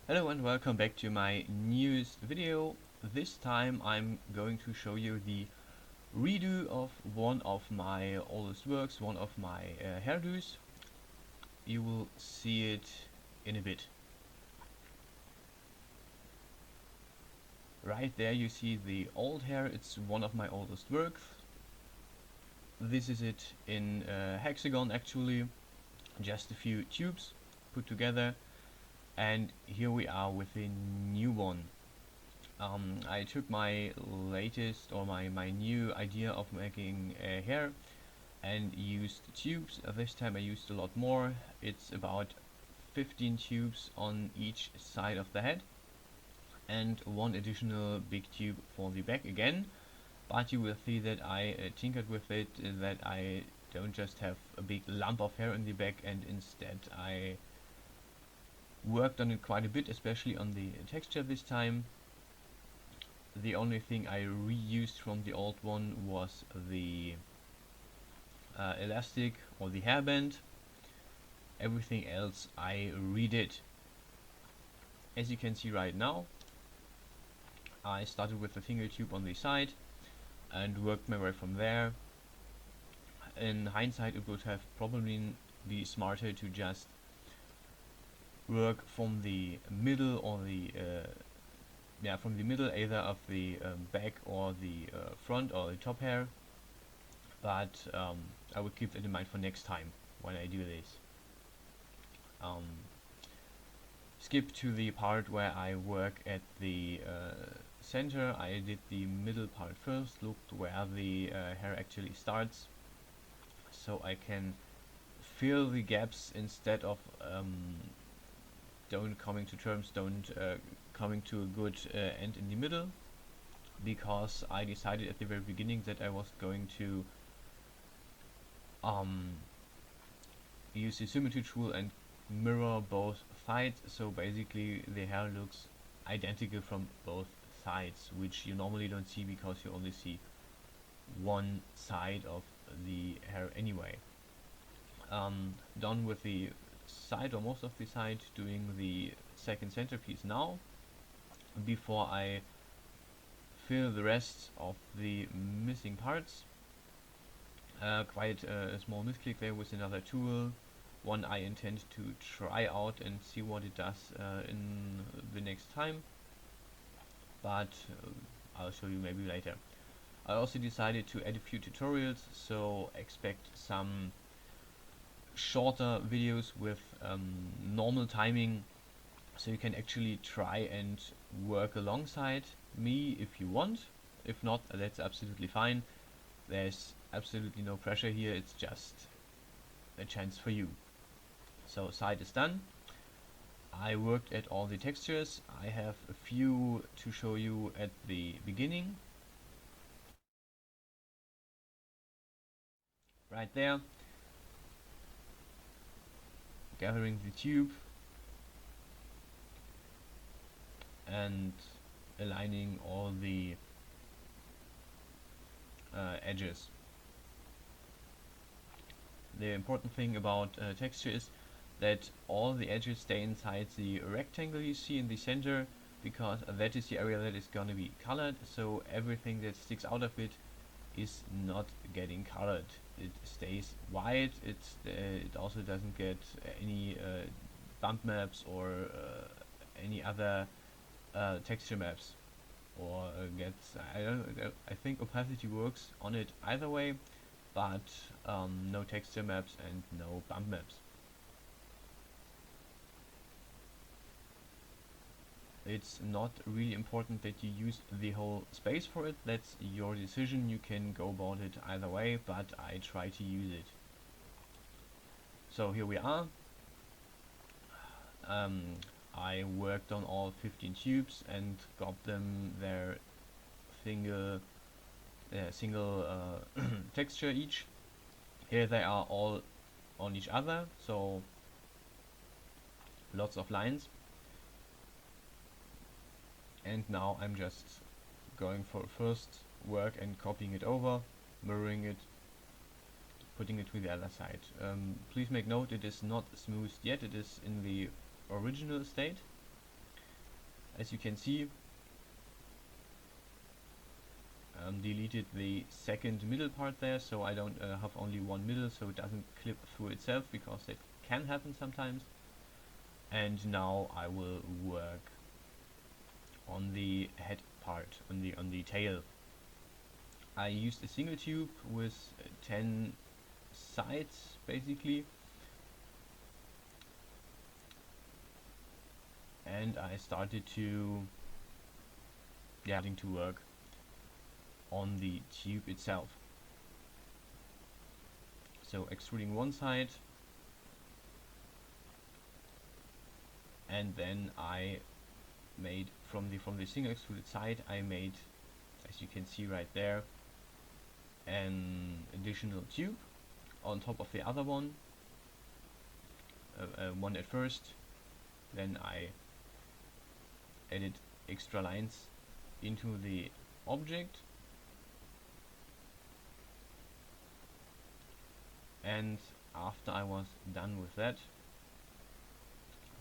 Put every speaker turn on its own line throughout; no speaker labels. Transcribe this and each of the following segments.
Hello and welcome back to my newest video. This time I'm going to show you the redo of one of my oldest works, one of my hairdos. You will see it in a bit. Right there you see the old hair, it's one of my oldest works. This is it in hexagon actually, just a few tubes put together, and here we are with a new one. I took my latest or my new idea of making hair and used tubes. This time I used a lot more. It's about 15 tubes on each side of the head and one additional big tube for the back again. But you will see that I tinkered with it, that I don't just have a big lump of hair in the back, and instead I worked on it quite a bit, especially on the texture this time. The only thing I reused from the old one was the elastic or the hairband. Everything else I redid. As you can see right now, I started with a single tube on the side and worked my way from there. In hindsight, it would have probably been smarter to just work from the middle or the from the middle, either of the back or the front or the top hair, but I will keep that in mind for next time when I do this. Skip to the part where I work at the center. I did the middle part first, looked where the hair actually starts, so I can fill the gaps instead of don't coming to a good end in the middle, because I decided at the very beginning that I was going to use the symmetry tool and mirror both sides, so basically the hair looks identical from both sides, which you normally don't see because you only see one side of the hair anyway. Done with the side, or most of the side, doing the second centerpiece now, before I fill the rest of the missing parts. Quite a small misclick there with another tool, one I intend to try out and see what it does in the next time, but I'll show you maybe later. I also decided to add a few tutorials, so expect some shorter videos with normal timing, so you can actually try and work alongside me if you want. If not, that's absolutely fine. There's absolutely no pressure here, it's just a chance for you. So side is done. I worked at all the textures. I have a few to show you at the beginning. Right there. Gathering the tube and aligning all the edges. The important thing about texture is that all the edges stay inside the rectangle you see in the center, because that is the area that is going to be colored, so everything that sticks out of it is not getting colored. It stays white. It also doesn't get any bump maps or any other texture maps, or gets, I think opacity works on it either way, but no texture maps and no bump maps. It's not really important that you use the whole space for it. That's your decision. You can go about it either way, but I try to use it. So here we are. I worked on all 15 tubes and got them their single texture each. Here they are all on each other, so lots of lines. And now I'm just going for first work and copying it over, mirroring it, putting it to the other side. Please make note, it is not smoothed yet, it is in the original state. As you can see, deleted the second middle part there, so I don't have only one middle, so it doesn't clip through itself, because it can happen sometimes. And now I will work on the head part, on the tail. I used a single tube with 10 sides basically, and I started to work on the tube itself. So extruding one side, and then I made from the single extruded side, I made, as you can see right there, an additional tube on top of the other one, one at first. Then I added extra lines into the object, and after I was done with that,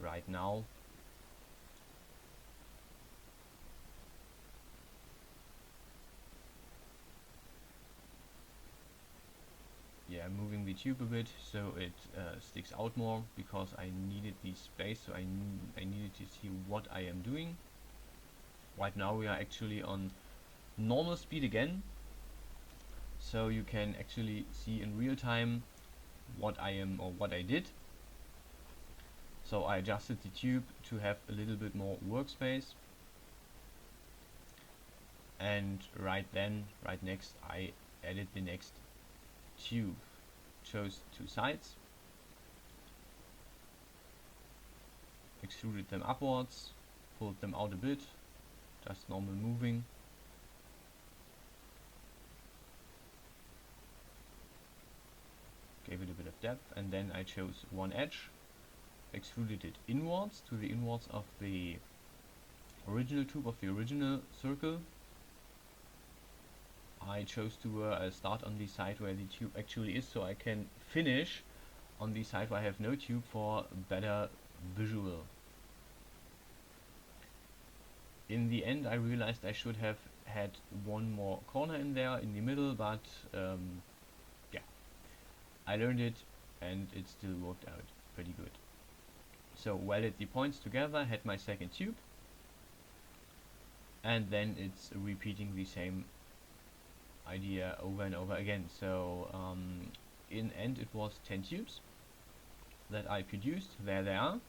right now moving the tube a bit so it sticks out more, because I needed the space, so I needed to see what I am doing. Right now we are actually on normal speed again, so you can actually see in real time what I did. So I adjusted the tube to have a little bit more workspace, and right next I added the next tube, chose two sides, extruded them upwards, pulled them out a bit, just normal moving, gave it a bit of depth, and then I chose one edge, extruded it inwards to the inwards of the original tube, of the original circle. I chose to start on the side where the tube actually is, so I can finish on the side where I have no tube for better visual. In the end I realized I should have had one more corner in there in the middle, but yeah, I learned it and it still worked out pretty good. So welded the points together, had my second tube, and then it's repeating the same idea over and over again. So in end it was 10 tubes that I produced. There they are.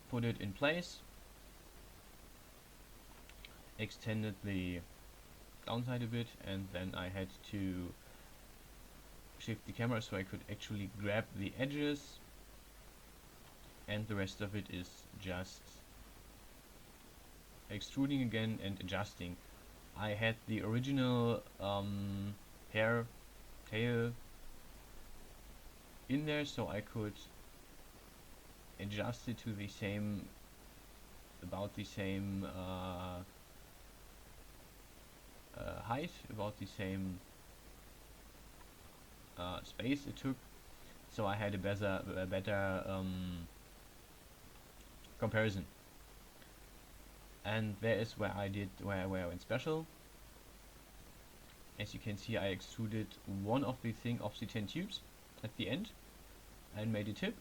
Put it in place, extended the downside a bit, and then I had to shift the camera so I could actually grab the edges, and the rest of it is just extruding again and adjusting. I had the original hair tail in there, so I could adjust it to the same, about the same height, about the same space it took, so I had a better comparison. And there is where I went special. As you can see, I extruded one of the 10 tubes at the end and made a tip,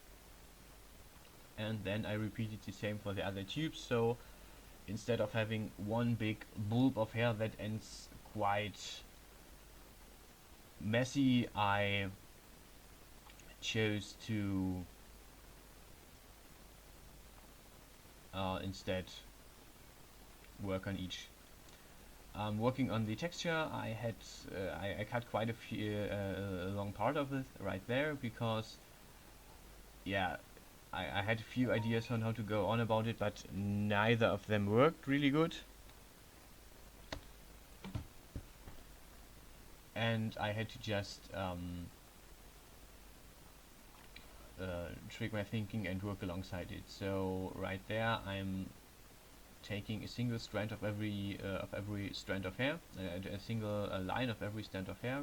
and then I repeated the same for the other tubes. So instead of having one big bulb of hair that ends quite messy, I chose to instead work on each. Working on the texture, I cut quite a long part of it right there, because yeah, I had a few ideas on how to go on about it, but neither of them worked really good, and I had to just trick my thinking and work alongside it. So right there I'm taking a single strand of every strand of hair, a single line of every strand of hair,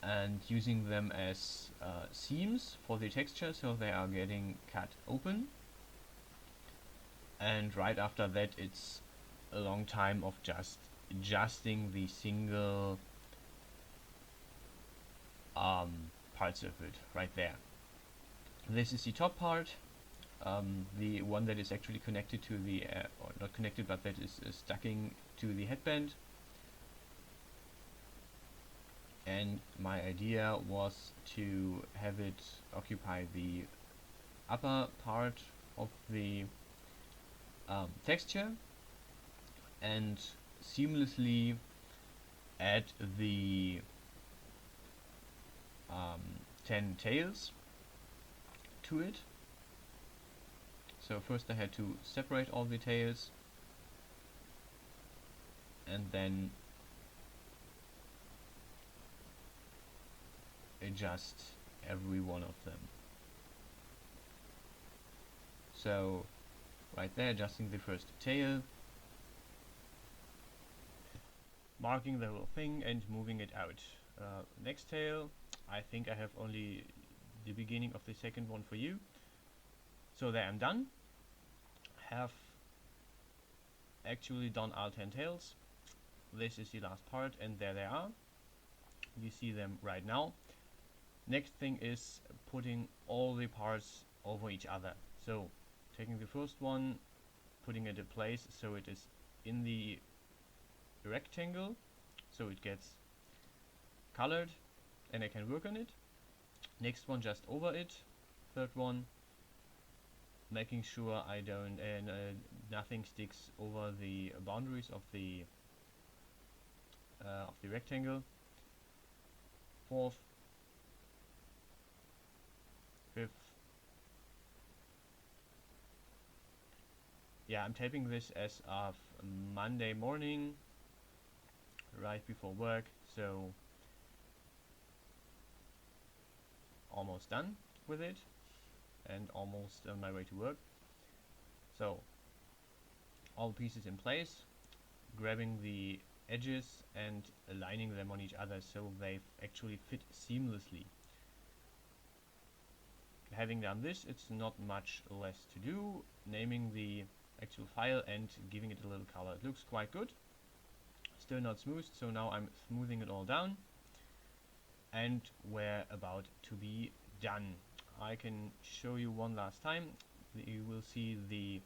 and using them as seams for the texture, so they are getting cut open. And right after that it's a long time of just adjusting the single part surface right there. This is the top part, the one that is actually connected to the, or not connected, but that is stucking to the headband. And my idea was to have it occupy the upper part of the texture and seamlessly add the 10 tails to it. So first I had to separate all the tails and then adjust every one of them. So right there, adjusting the first tail, marking the whole thing and moving it out. Next tail, I think I have only the beginning of the second one for you. So there I'm done. Have actually done all 10 tails. This is the last part and there they are. You see them right now. Next thing is putting all the parts over each other. So taking the first one, putting it in place so it is in the rectangle, so it gets colored and I can work on it. Next one just over it. Third one, making sure I don't nothing sticks over the boundaries of the rectangle. Fourth, fifth. Yeah, I'm taping this as of Monday morning, right before work, so almost done with it and almost on my way to work. So all pieces in place, grabbing the edges and aligning them on each other so they actually fit seamlessly. Having done this, it's not much less to do. Naming the actual file and giving it a little color. It looks quite good. Still not smooth, so now I'm smoothing it all down and we're about to be done. I can show you one last time. You will see the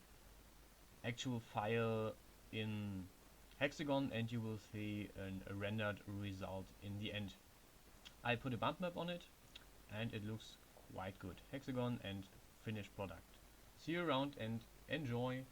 actual file in hexagon and you will see a rendered result in the end. I put a bump map on it and it looks quite good. Hexagon and finished product. See you around and enjoy!